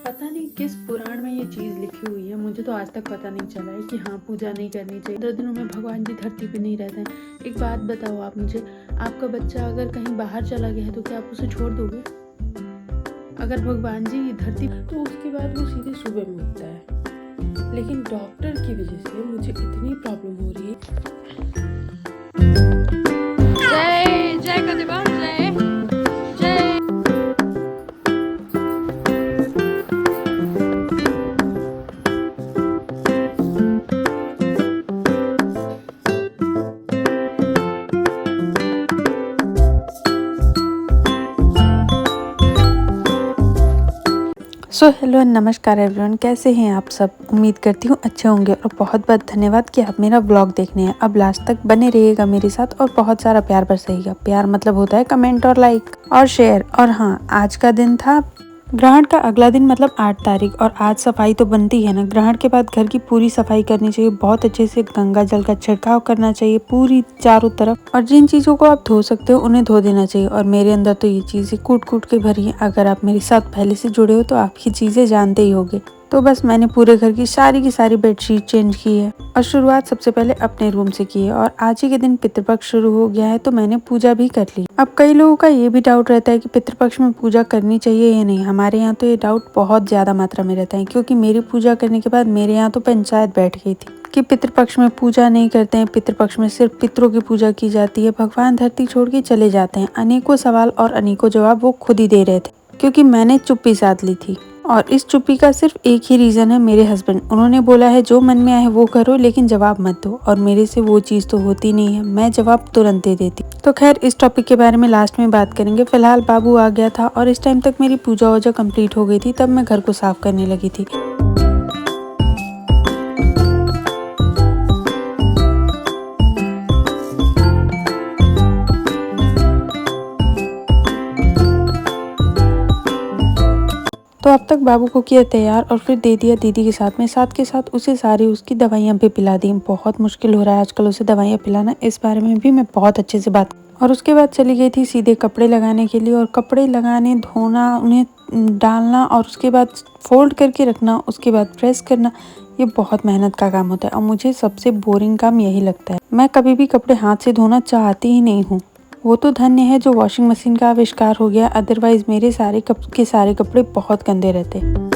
पता नहीं किस पुराण में ये चीज़ लिखी हुई है, मुझे तो आज तक पता नहीं चला है कि हाँ पूजा नहीं करनी चाहिए। 10 दिनों में भगवान जी धरती पे नहीं रहते हैं। एक बात बताओ आप मुझे, आपका बच्चा अगर कहीं बाहर चला गया है तो क्या आप उसे छोड़ दोगे? अगर भगवान जी धरती तो उसके बाद वो सीधे सुबह में उठता है, लेकिन डॉक्टर की वजह से मुझे इतनी प्रॉब्लम हो रही है। जय जय कदेवा जय जय। हेलो नमस्कार एवरीवन, कैसे हैं आप सब। उम्मीद करती हूँ अच्छे होंगे और बहुत बहुत धन्यवाद कि आप मेरा व्लॉग देखने हैं। अब लास्ट तक बने रहिएगा मेरे साथ और बहुत सारा प्यार बरसाइएगा। प्यार मतलब होता है कमेंट और लाइक और शेयर। और हाँ, आज का दिन था ग्रहण का अगला दिन, मतलब 8 तारीख। और आज सफाई तो बनती है ना, ग्रहण के बाद घर की पूरी सफाई करनी चाहिए। बहुत अच्छे से गंगा जल का छिड़काव करना चाहिए पूरी चारों तरफ, और जिन चीज़ों को आप धो सकते हो उन्हें धो देना चाहिए। और मेरे अंदर तो ये चीज़ें कूट कूट के भरी है। अगर आप मेरे साथ पहले से जुड़े हो तो आप ये चीज़ें जानते ही होंगे। तो बस मैंने पूरे घर की सारी बेडशीट चेंज की है और शुरुआत सबसे पहले अपने रूम से की है। और आज ही के दिन पितृपक्ष शुरू हो गया है तो मैंने पूजा भी कर ली। अब कई लोगों का ये भी डाउट रहता है कि पितृपक्ष में पूजा करनी चाहिए या नहीं। हमारे यहाँ तो ये डाउट बहुत ज्यादा मात्रा में रहता है, क्योंकि मेरी पूजा करने के बाद मेरे यहाँ तो पंचायत बैठ गई थी कि पितृपक्ष में पूजा नहीं करते हैं। पितृपक्ष में सिर्फ पितरों की पूजा की जाती है। भगवान धरती छोड़ के चले जाते हैं। अनेकों सवाल और अनेकों जवाब वो खुद ही दे रहे थे, क्योंकि मैंने चुप्पी साध ली थी। और इस चुप्पी का सिर्फ एक ही रीजन है, मेरे हस्बैंड। उन्होंने बोला है जो मन में आए वो करो, लेकिन जवाब मत दो। और मेरे से वो चीज तो होती नहीं है, मैं जवाब तुरंत दे देती। तो खैर, इस टॉपिक के बारे में लास्ट में बात करेंगे। फिलहाल बाबू आ गया था और इस टाइम तक मेरी पूजा वूजा कंप्लीट हो गई थी। तब मैं घर को साफ करने लगी थी। तो अब तक बाबू को किया तैयार और फिर दे दिया दीदी के साथ के साथ उसे सारी उसकी दवाइयाँ भी पिला दी। बहुत मुश्किल हो रहा है आजकल उसे दवाइयाँ पिलाना, इस बारे में भी मैं बहुत अच्छे से बात। और उसके बाद चली गई थी सीधे कपड़े लगाने के लिए। और कपड़े लगाने, धोना, उन्हें डालना और उसके बाद फोल्ड करके रखना, उसके बाद प्रेस करना, ये बहुत मेहनत का काम होता है। और मुझे सबसे बोरिंग काम यही लगता है। मैं कभी भी कपड़े हाथ से धोना चाहती ही नहीं हूँ। वो तो धन्य है जो वॉशिंग मशीन का आविष्कार हो गया, अदरवाइज मेरे सारे कपड़े बहुत गंदे रहते।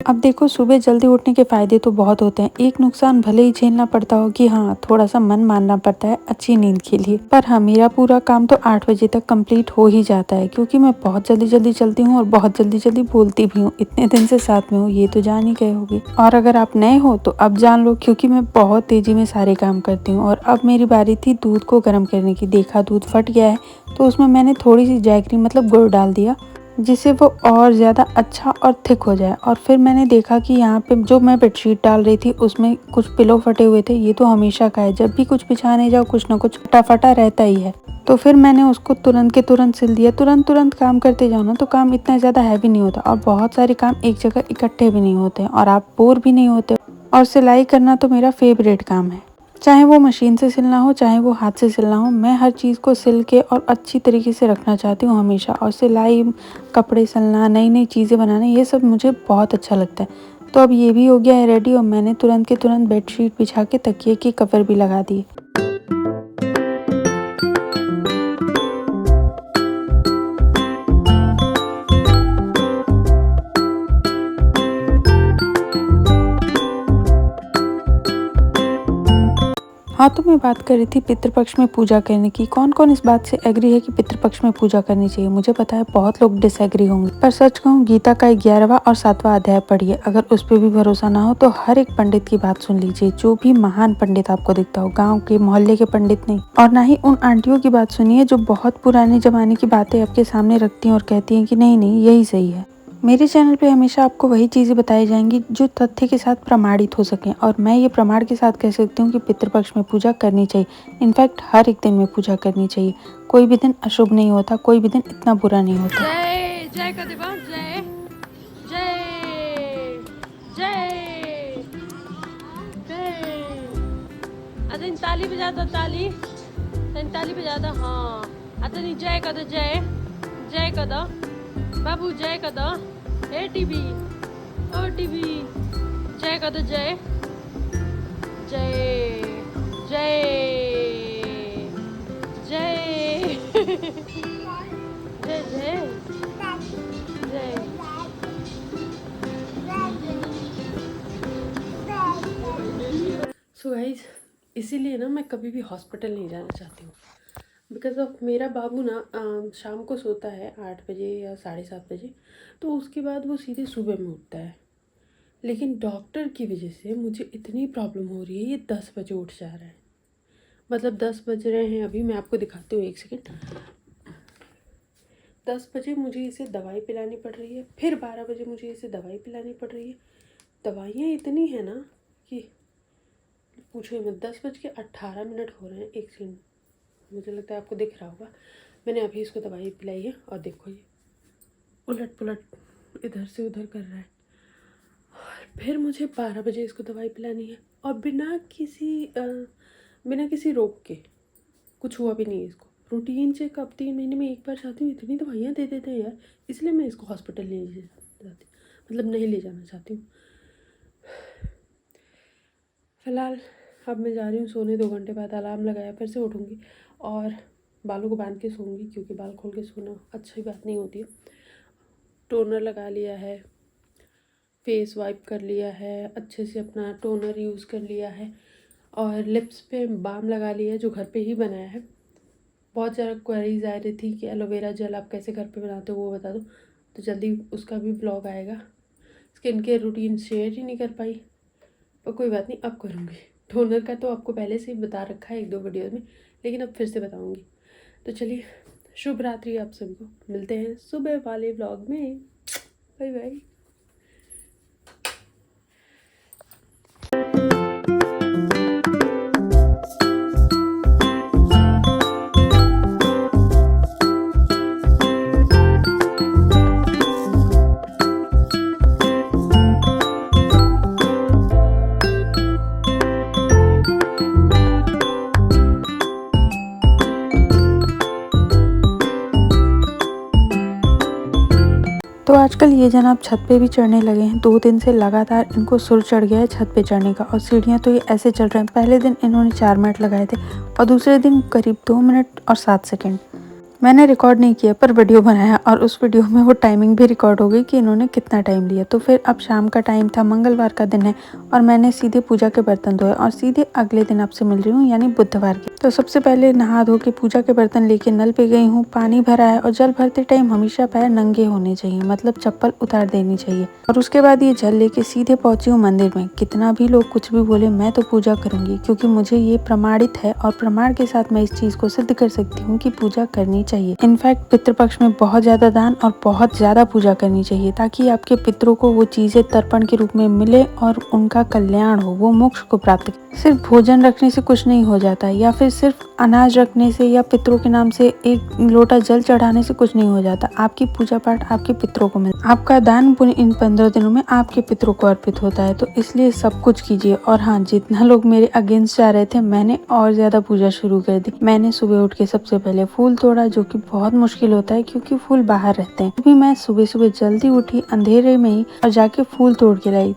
अब देखो, सुबह जल्दी उठने के फायदे तो बहुत होते हैं। एक नुकसान भले ही झेलना पड़ता हो कि हाँ, थोड़ा सा मन मानना पड़ता है अच्छी नींद के लिए। पर हाँ, मेरा पूरा काम तो 8 बजे तक कंप्लीट हो ही जाता है, क्योंकि मैं बहुत जल्दी चलती हूँ और बहुत जल्दी बोलती भी हूँ। इतने दिन से साथ में हूँ, ये तो जान ही गए होगी। और अगर आप नए हो तो अब जान लो, क्योंकि मैं बहुत तेजी में सारे काम करती हूँ। और अब मेरी बारी थी दूध को गर्म करने की। देखा दूध फट गया है तो उसमें मैंने थोड़ी सी जैगरी मतलब गुड़ डाल दिया, जिससे वो और ज़्यादा अच्छा और थिक हो जाए। और फिर मैंने देखा कि यहाँ पे जो मैं बेडशीट डाल रही थी उसमें कुछ पिलो फटे हुए थे। ये तो हमेशा का है, जब भी कुछ बिछाने जाओ कुछ ना कुछ फटा रहता ही है। तो फिर मैंने उसको तुरंत के तुरंत सिल दिया। तुरंत काम करते जाओ ना तो काम इतना ज़्यादा हैवी नहीं होता, और बहुत सारे काम एक जगह इकट्ठे भी नहीं होते हैं, और आप बोर भी नहीं होते। और सिलाई करना तो मेरा फेवरेट काम है। चाहे वो मशीन से सिलना हो, चाहे वो हाथ से सिलना हो, मैं हर चीज़ को सिल के और अच्छी तरीके से रखना चाहती हूँ हमेशा। और सिलाई, कपड़े सिलना, नई चीज़ें बनाना, ये सब मुझे बहुत अच्छा लगता है। तो अब ये भी हो गया है रेडी, और मैंने तुरंत के तुरंत बेडशीट बिछा के तकिए की कवर भी लगा दिए। हाँ, तो मैं बात कर रही थी पितृपक्ष में पूजा करने की। कौन कौन इस बात से एग्री है कि पितृपक्ष में पूजा करनी चाहिए? मुझे पता है बहुत लोग डिसएग्री होंगे, पर सच कहूँ, गीता का 11वां और 7वां अध्याय पढ़िए। अगर उस पर भी भरोसा ना हो तो हर एक पंडित की बात सुन लीजिए, जो भी महान पंडित आपको दिखता हो। गाँव के, मोहल्ले के पंडित नहीं। और ना ही उन आंटियों की बात सुनिए जो बहुत पुराने जमाने की बातें आपके सामने रखती हैं और कहती हैं कि नहीं यही सही है। मेरे चैनल पे हमेशा आपको वही चीज़ें बताई जाएंगी जो तथ्य के साथ प्रमाणित हो सकें। और मैं ये प्रमाण के साथ कह सकती हूँ कि पितृपक्ष में पूजा करनी चाहिए। इनफैक्ट हर एक दिन में पूजा करनी चाहिए। कोई भी दिन अशुभ नहीं होता, कोई भी दिन इतना बुरा नहीं होता। जय जय कदेवा जय जय। तनी ताली बजा दो, ताली तनी ताली बजा दो। हाँ तनी जय कर दो, जय जय कर दो बाबू, जय कर दो। ए टीवी ओ टीवी जय कर दो, जय जय जय जय जय जय जय। सो गाइज, इसीलिए ना मैं कभी भी हॉस्पिटल नहीं जाना चाहती हूँ। बिकॉज ऑफ मेरा बाबू ना शाम को सोता है 8 बजे या 7:30 बजे, तो उसके बाद वो सीधे सुबह में उठता है। लेकिन डॉक्टर की वजह से मुझे इतनी प्रॉब्लम हो रही है, ये 10 बजे उठ जा रहा है। मतलब 10 बज रहे हैं अभी, मैं आपको दिखाती हूँ, 1 सेकेंड। 10 बजे मुझे इसे दवाई पिलानी पड़ रही है, फिर 12 बजे मुझे इसे दवाई पिलानी पड़ रही है। दवाइयाँ इतनी हैं ना कि पूछो मत। 10:18 हो रहे हैं। 1 सेकेंड, मुझे लगता है आपको दिख रहा होगा। मैंने अभी इसको दवाई पिलाई है और देखो ये उलट पुलट इधर से उधर कर रहा है। और फिर मुझे 12 बजे इसको दवाई पिलानी है, और बिना किसी रोग के। कुछ हुआ भी नहीं है इसको। रूटीन चेक अब 3 महीने में एक बार जाती हूँ। इतनी दवाइयाँ दे देते हैं यार, इसलिए मैं इसको हॉस्पिटल नहीं ले जाती, मतलब नहीं ले जाना चाहती हूँ। फ़िलहाल अब मैं जा रही हूँ सोने। 2 घंटे बाद अलार्म लगाया, फिर से उठूँगी और बालों को बांध के सोऊंगी, क्योंकि बाल खोल के सोना अच्छी बात नहीं होती है। टोनर लगा लिया है, फेस वाइप कर लिया है, अच्छे से अपना टोनर यूज़ कर लिया है, और लिप्स पे बाम लगा लिया है जो घर पे ही बनाया है। बहुत ज़्यादा क्वेरीज आ रही थी कि एलोवेरा जेल आप कैसे घर पे बनाते हो, वो बता दो। तो जल्दी उसका भी ब्लॉग आएगा। स्किन केयर रूटीन शेयर ही नहीं कर पाई, पर कोई बात नहीं, अब करूँगी। टोनर का तो आपको पहले से ही बता रखा है 1-2 वीडियो में, लेकिन अब फिर से बताऊँगी। तो चलिए, शुभ रात्रि आप सभी को। मिलते हैं सुबह वाले ब्लॉग में। Bye bye. तो आजकल ये जनाब छत पे भी चढ़ने लगे हैं। 2 दिन से लगातार इनको सुर चढ़ गया है छत पे चढ़ने का, और सीढ़ियाँ तो ये ऐसे चल रहे हैं। पहले दिन इन्होंने 4 मिनट लगाए थे और दूसरे दिन करीब 2 मिनट और 7 सेकंड। मैंने रिकॉर्ड नहीं किया पर वीडियो बनाया, और उस वीडियो में वो टाइमिंग भी रिकॉर्ड हो गई कि इन्होंने कितना टाइम लिया। तो फिर अब शाम का टाइम था, मंगलवार का दिन है, और मैंने सीधे पूजा के बर्तन धोए और सीधे अगले दिन आपसे मिल रही हूँ, यानी बुधवार के। तो सबसे पहले नहा धो के पूजा के बर्तन लेके नल पे गई हूँ, पानी भरा है, और जल भरते टाइम हमेशा पैर नंगे होने चाहिए, मतलब चप्पल उतार देनी चाहिए। और उसके बाद ये जल लेके सीधे पहुंची हूँ मंदिर में। कितना भी लोग कुछ भी बोले, मैं तो पूजा करूंगी, क्योंकि मुझे ये प्रमाणित है और प्रमाण के साथ मैं इस चीज को सिद्ध कर सकती हूँ कि पूजा करनी चाहिए। इनफैक्ट पितृपक्ष में बहुत ज्यादा दान और बहुत ज्यादा पूजा करनी चाहिए, ताकि आपके पितरों को वो चीजें तर्पण के रूप में मिले और उनका कल्याण हो, वो मोक्ष को प्राप्त करे। सिर्फ भोजन रखने से कुछ नहीं हो जाता, या फिर सिर्फ अनाज रखने से या पितरों के नाम से 1 लोटा जल चढ़ाने से कुछ नहीं हो जाता। आपकी पूजा पाठ आपके पितरों को मिलता है, आपका दान पुण्य इन 15 दिनों में आपके पितरों को अर्पित होता है। तो इसलिए सब कुछ कीजिए। और हाँ, जितना लोग मेरे अगेंस्ट जा रहे थे, मैंने और ज्यादा पूजा शुरू कर दी। मैंने सुबह उठ के सबसे पहले फूल तोड़ा, जो कि बहुत मुश्किल होता है क्योंकि फूल बाहर रहते हैं। अभी मैं सुबह सुबह जल्दी उठी अंधेरे में ही और जाके फूल तोड़ के लाई,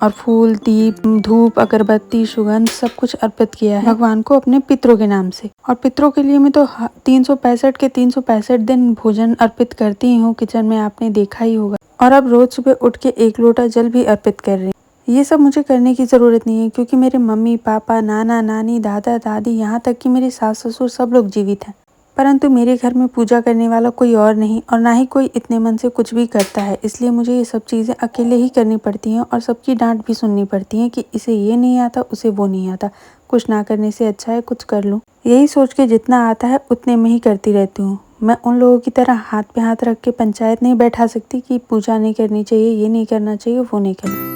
और फूल, दीप, धूप, अगरबत्ती, सुगंध सब कुछ अर्पित किया है भगवान को अपने पितरों के नाम से। और पितरों के लिए मैं तो 365 के 365 दिन भोजन अर्पित करती हूँ किचन में, आपने देखा ही होगा। और अब रोज सुबह उठ के 1 लोटा जल भी अर्पित कर रही हूँ। ये सब मुझे करने की ज़रूरत नहीं है, क्योंकि मेरे मम्मी पापा, नाना नानी, दादा दादी, यहाँ तक कि मेरे सास ससुर सब लोग जीवित हैं। परंतु मेरे घर में पूजा करने वाला कोई और नहीं, और ना ही कोई इतने मन से कुछ भी करता है। इसलिए मुझे ये सब चीज़ें अकेले ही करनी पड़ती हैं, और सबकी डांट भी सुननी पड़ती है कि इसे ये नहीं आता, उसे वो नहीं आता। कुछ ना करने से अच्छा है कुछ कर लूँ। यही सोच के जितना आता है उतने में ही करती रहती हूँ। मैं उन लोगों की तरह हाथ पे हाथ रख के पंचायत नहीं बैठा सकती कि पूजा नहीं करनी चाहिए, ये नहीं करना चाहिए, वो नहीं करना।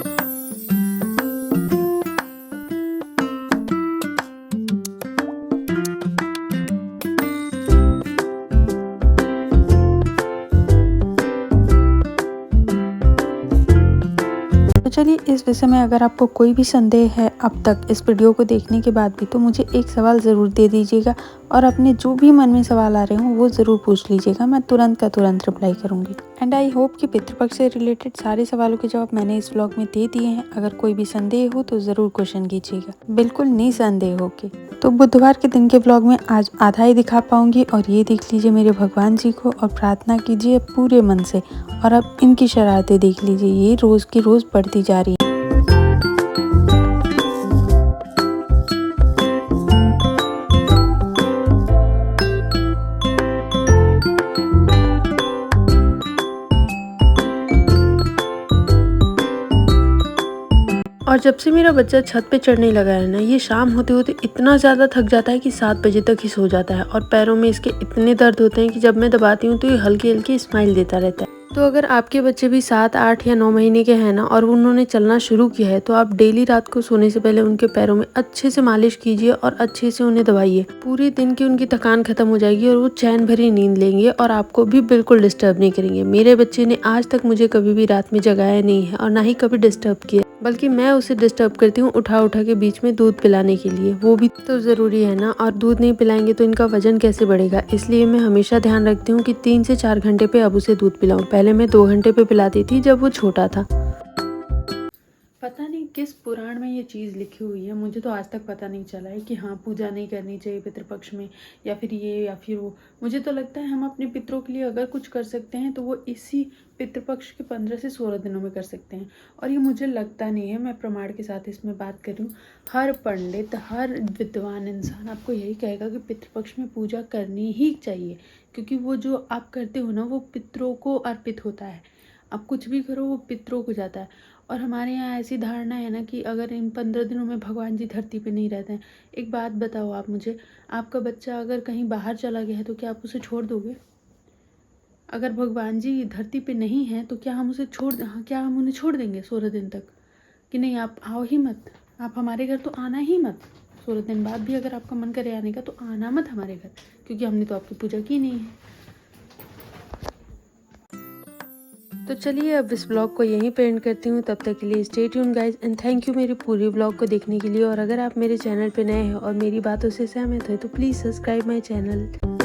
तो चलिए इस विषय में अगर आपको कोई भी संदेह है अब तक इस वीडियो को देखने के बाद भी, तो मुझे एक सवाल ज़रूर दे दीजिएगा और अपने जो भी मन में सवाल आ रहे हों वो ज़रूर पूछ लीजिएगा। मैं तुरंत का तुरंत रिप्लाई करूँगी। एंड आई होप कि पितृपक्ष से रिलेटेड सारे सवालों के जवाब मैंने इस व्लॉग में दे दिए हैं। अगर कोई भी संदेह हो तो ज़रूर क्वेश्चन कीजिएगा, बिल्कुल निसंदेह होके। तो बुधवार के दिन के व्लॉग में आज आधा ही दिखा पाऊंगी और ये देख लीजिए मेरे भगवान जी को और प्रार्थना कीजिए पूरे मन से। और अब इनकी शरारतें देख लीजिए, ये रोज़ की रोज़ बढ़ती जा रही है। और जब से मेरा बच्चा छत पे चढ़ने लगा है ना, ये शाम होते होते इतना ज़्यादा थक जाता है कि 7 बजे तक ही सो जाता है। और पैरों में इसके इतने दर्द होते हैं कि जब मैं दबाती हूँ तो ये हल्की हल्की स्माइल देता रहता है। तो अगर आपके बच्चे भी 7, 8 या 9 महीने के हैं ना और उन्होंने चलना शुरू किया है, तो आप डेली रात को सोने से पहले उनके पैरों में अच्छे से मालिश कीजिए और अच्छे से उन्हें दबाइए। पूरे दिन की उनकी थकान खत्म हो जाएगी और वो चैन भरी नींद लेंगे और आपको भी बिल्कुल डिस्टर्ब नहीं करेंगे। मेरे बच्चे ने आज तक मुझे कभी भी रात में जगाया नहीं है और ना ही कभी डिस्टर्ब किया, बल्कि मैं उसे डिस्टर्ब करती हूँ उठा उठा के बीच में दूध पिलाने के लिए। वो भी तो ज़रूरी है ना, और दूध नहीं पिलाएंगे तो इनका वजन कैसे बढ़ेगा। इसलिए मैं हमेशा ध्यान रखती हूँ कि 3 से 4 घंटे पे अब उसे दूध पिलाऊं। पहले मैं 2 घंटे पे पिलाती थी जब वो छोटा था। पता नहीं किस पुराण में ये चीज़ लिखी हुई है, मुझे तो आज तक पता नहीं चला है कि हाँ पूजा नहीं करनी चाहिए पितृपक्ष में, या फिर ये या फिर वो। मुझे तो लगता है हम अपने पितरों के लिए अगर कुछ कर सकते हैं तो वो इसी पितृपक्ष के 15 से 16 दिनों में कर सकते हैं। और ये मुझे लगता नहीं है, मैं प्रमाण के साथ इसमें बात कर रही हूँ। हर पंडित, हर विद्वान इंसान आपको यही कहेगा कि पितृपक्ष में पूजा करनी ही चाहिए, क्योंकि वो जो आप करते हो ना वो पितरों को अर्पित होता है। आप कुछ भी करो वो पितरों को जाता है। और हमारे यहाँ ऐसी धारणा है ना कि अगर इन 15 दिनों में भगवान जी धरती पे नहीं रहते हैं। एक बात बताओ आप मुझे, आपका बच्चा अगर कहीं बाहर चला गया है तो क्या आप उसे छोड़ दोगे? अगर भगवान जी धरती पे नहीं हैं तो क्या हम उन्हें छोड़ देंगे 16 दिन तक कि नहीं आप आओ ही मत, आप हमारे घर तो आना ही मत। 16 दिन बाद भी अगर आपका मन करे आने का तो आना मत हमारे घर, क्योंकि हमने तो आपकी पूजा की नहीं है। तो चलिए अब इस ब्लॉग को यहीं पे एंड करती हूँ। तब तक के लिए stay tuned guys and thank you मेरी पूरी ब्लॉग को देखने के लिए। और अगर आप मेरे चैनल पे नए हैं और मेरी बातों से सहमत हैं तो प्लीज़ सब्सक्राइब माय चैनल।